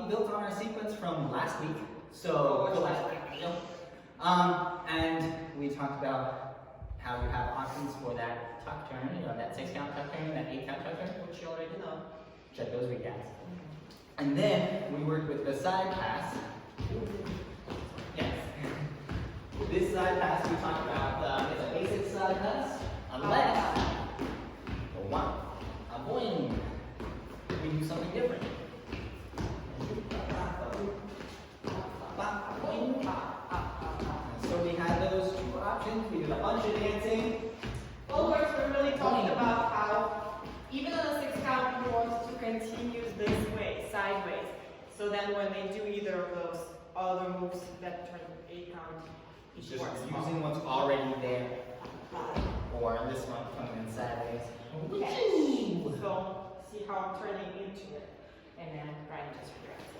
built on our sequence from last week. So, and we talked about how you have options for that tuck turn, you know, that 6 count tuck turn, that 8 count tuck turn, which you already know. Check those recaps. And then we worked with the side pass. Yes. This side pass we talked about is a basic side pass, unless a boing. We do something different. So we had those 2 options. We did a bunch of dancing. Well, we're really talking about how even on a 6 count, you want to continue this way, sideways. So then when they do either of those other moves that turn 8 count, It's just using what's already there. Or this one coming in sideways. Okay. So see how I'm turning into it. And then Brian just regrets.